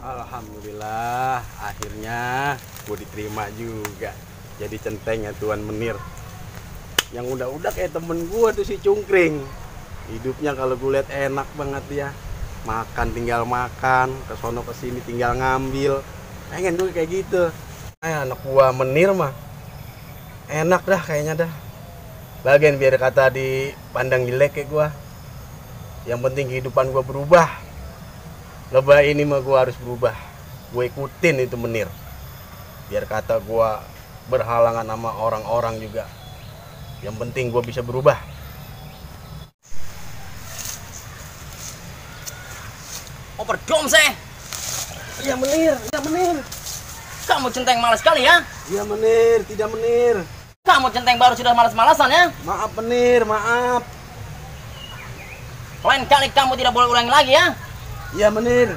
Alhamdulillah, akhirnya gue diterima juga jadi centengnya Tuan Menir. Yang udah kayak temen gue tuh si Cungkring. Hidupnya kalau gue lihat enak banget dia. Makan tinggal makan, kesono kesini tinggal ngambil. Pengen gue kayak gitu. Anak gua Menir mah enak dah kayaknya dah. Lagian biar kata dipandang jelek kayak gua. Yang penting kehidupan gua berubah. Lebah ini mah gua harus berubah. Gue ikutin itu Menir. Biar kata gua berhalangan sama orang-orang juga. Yang penting gua bisa berubah. Overdom sih. Iya Menir, iya Menir. Kamu centeng malas sekali ya? Iya Menir, tidak Menir. Kamu centeng baru sudah malas-malasan ya? Maaf Menir, maaf. Lain kali kamu tidak boleh ulangi lagi ya? Iya Menir.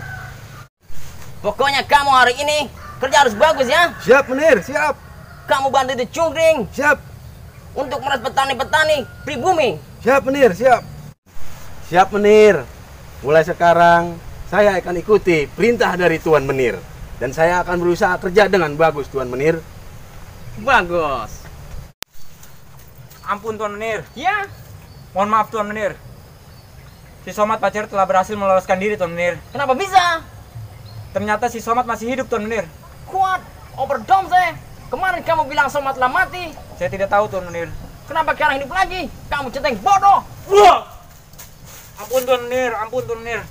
Pokoknya kamu hari ini kerja harus bagus ya? Siap Menir, siap. Kamu bantu itu Cungkring Siap. untuk meras petani-petani pribumi. Siap Menir, siap. Siap Menir. Mulai sekarang saya akan ikuti perintah dari Tuan Menir. Dan saya akan berusaha kerja dengan bagus Tuan Menir. Bagus. Ampun Tuan Menir. Ya? Mohon maaf Tuan Menir. Si Somad Pacer telah berhasil meloloskan diri Tuan Menir. Kenapa bisa? Ternyata si Somad masih hidup Tuan Menir. Kuat. Overdom sih. Kemarin kamu bilang Somad telah mati. Saya tidak tahu Tuan Menir. Kenapa sekarang hidup lagi? Kamu centeng bodoh. Wah! Ampun Tuan Menir, ampun Tuan Menir.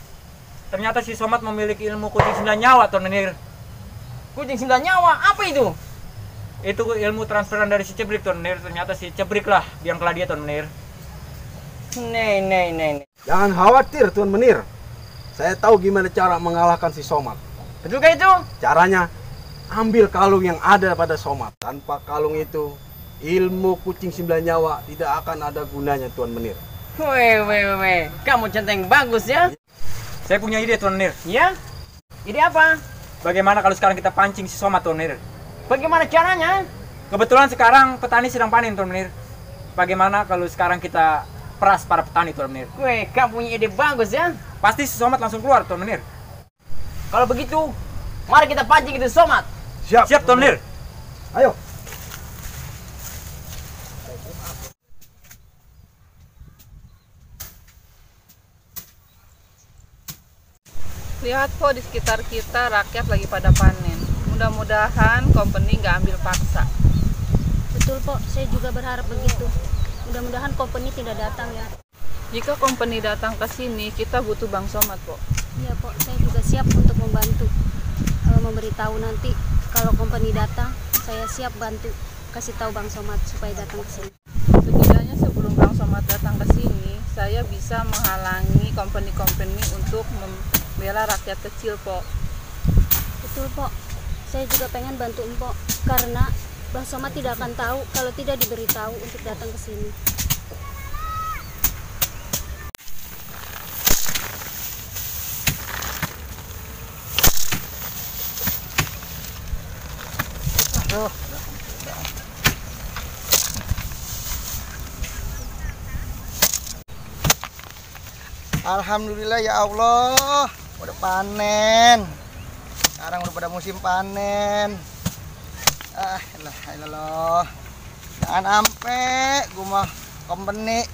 Ternyata si Somad memiliki ilmu kucing 9 nyawa Tuan Menir. Kucing 9 nyawa, apa itu? Itu ilmu transferan dari si Cebrik Tuan Menir. Ternyata si Cebrik lah yang kelah dia Tuan Menir. Nih. Jangan khawatir Tuan Menir. Saya tahu gimana cara mengalahkan si Somad. Betulkah itu? Caranya, ambil kalung yang ada pada Somad. Tanpa kalung itu, ilmu kucing 9 nyawa tidak akan ada gunanya Tuan Menir. Weh. Kamu centeng bagus ya? Saya punya ide Tuan Menir. Ya? Ide apa? Bagaimana kalau sekarang kita pancing si Somad Tuan Menir? Bagaimana caranya? Kebetulan sekarang petani sedang panen Tuan Menir. Bagaimana kalau sekarang kita peras para petani Tuan Menir? Weh, kamu punya ide bagus ya? Pasti si Somad langsung keluar Tuan Menir. Kalau begitu, mari kita pancing itu Somad. Siap Tuan Menir. Ayo. Lihat po di sekitar kita rakyat lagi pada panen. Mudah-mudahan company nggak ambil paksa. Betul Pok, saya juga berharap begitu. Mudah-mudahan company tidak datang ya. Jika company datang ke sini, kita butuh Bang Somad Pok. Iya Pok, saya juga siap untuk membantu. Memberitahu nanti kalau company datang, saya siap bantu kasih tahu Bang Somad supaya datang ke sini. Setidaknya sebelum Bang Somad datang ke sini, saya bisa menghalangi company-company untuk membela rakyat kecil Pok. Betul, Pok. Saya juga pengen bantu Empok karena Bang Somad tidak akan tahu kalau tidak diberitahu untuk datang ke sini. Alhamdulillah ya Allah, udah panen. Sekarang udah pada musim panen. Ilah. Jangan ampe gua mah company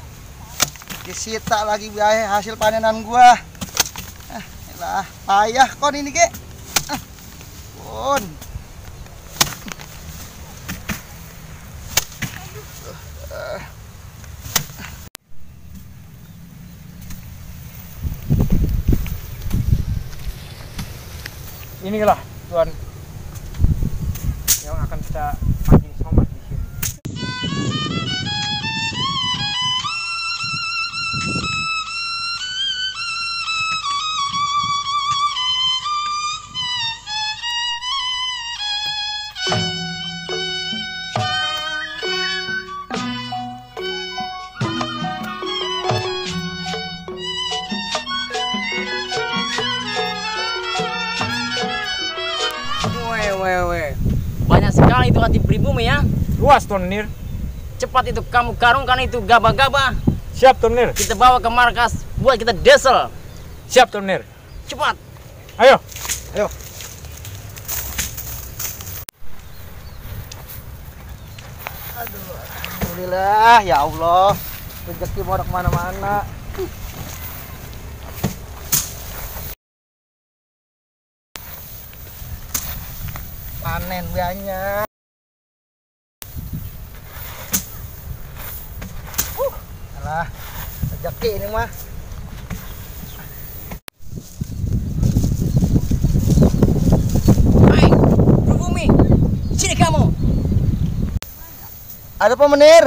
disita lagi biaya hasil panenan gua. Ilah, payah kon ini ke. Kon. Inilah Tuan yang akan kita pancing Somad di sini. Banyak sekali itu hati pribumi ya. Luas Tuan Menir. Cepat itu kamu karungkan itu gabah-gabah. Siap Tuan Menir. Kita bawa ke markas buat kita desel. Siap Tuan Menir. Cepat. Ayo. Alhamdulillah ya Allah, rezeki mau kemana-mana. Panen banyak. Alah, rezeki ini mah. Hai, pribumi, sini kamu. Ada apa Menir?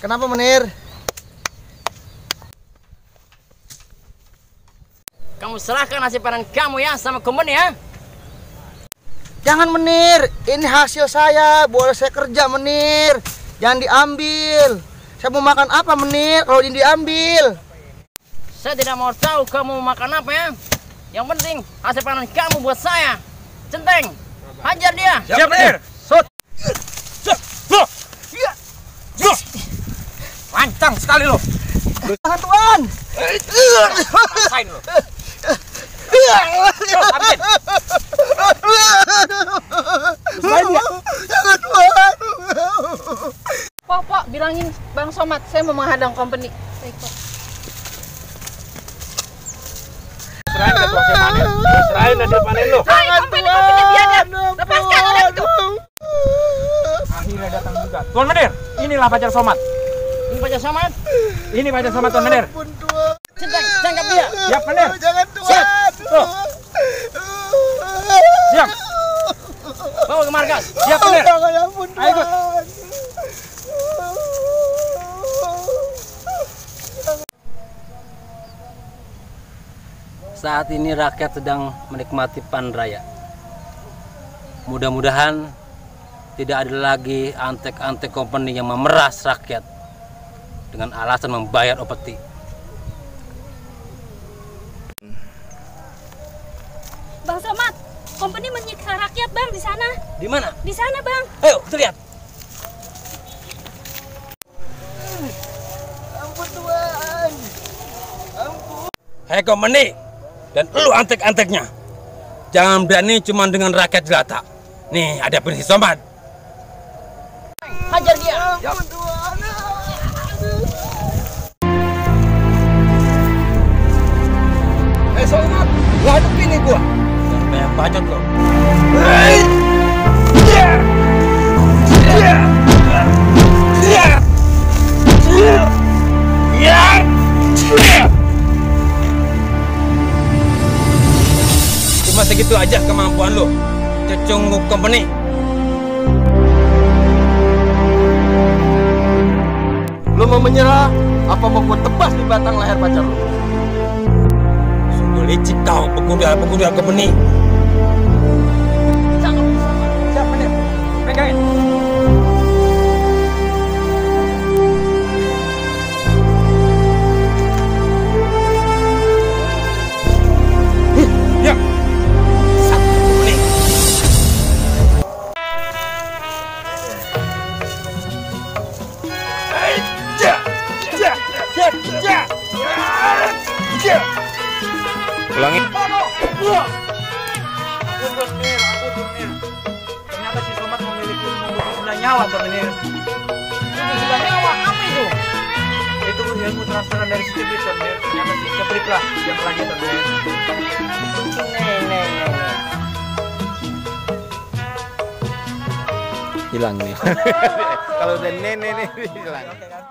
Kenapa Menir? Kamu serahkan hasil panen kamu ya sama kompeni ya. Jangan Menir, ini hasil saya, boleh saya kerja Menir. Jangan diambil. Saya mau makan apa Menir kalau ini diambil? Saya tidak mau tahu kamu makan apa ya. Yang penting hasil panen kamu buat saya. Centeng, hajar dia. Siap Menir. Lancang sekali lo. Jangan Tuan. Rasain lo. Jangan Tuan. Pok, bilangin Bang Somad, saya mau menghadang company. Baik, Pok. Serahin ke tuan saya panen. Serahin hasil panen lo. Jangan company biadab. Lepaskan orang itu. Akhirnya datang juga. Tuan Menir, inilah pacar Somad. Ini Pak Somad. Ini pacar Somad Tuan Menir. Ampun Tuan. Centeng, tangkap dia. Siap Menir. Jangan Tuan. Tuh. Siap. Bawa ke markas. Siap Menir. Jangan ampun Tuan. Ayo ikut. Saat ini rakyat sedang menikmati panen raya. Mudah-mudahan tidak ada lagi antek-antek company yang memeras rakyat dengan alasan membayar upeti. Bang Somad, company menyiksa rakyat Bang di sana. Di mana? Di sana Bang. Ayo, kita lihat. Ampun Tuan. Hei company dan lu antek-anteknya, jangan berani cuma dengan rakyat jelata. Nih ada prinsip Somad. Hajar dia. Ampun Tuan. Somad, lu hadapin nih gua. Jangan banyak bacot lo. Cuma segitu aja kemampuan lo, cecunguk company. Lo mau menyerah apa mau gue tebas di batang leher pacar lo? Sungguh licik kau, pemuda Company. Siap Menir. Pegangin. Ya. Satu Company. Ulangi. Ampun Tuan Menir. Ternyata si Somat memiliki ilmu 9 nyawa Tuan Menir. 9 nyawa apa itu? Itu ilmu transferan dari si Ceprit Tuan Menir. Ternyata si Ceprit lah yang pelajari Tuan Menir. Nih. Hilang nih. Kalau udah nenek hilang. Oke kan?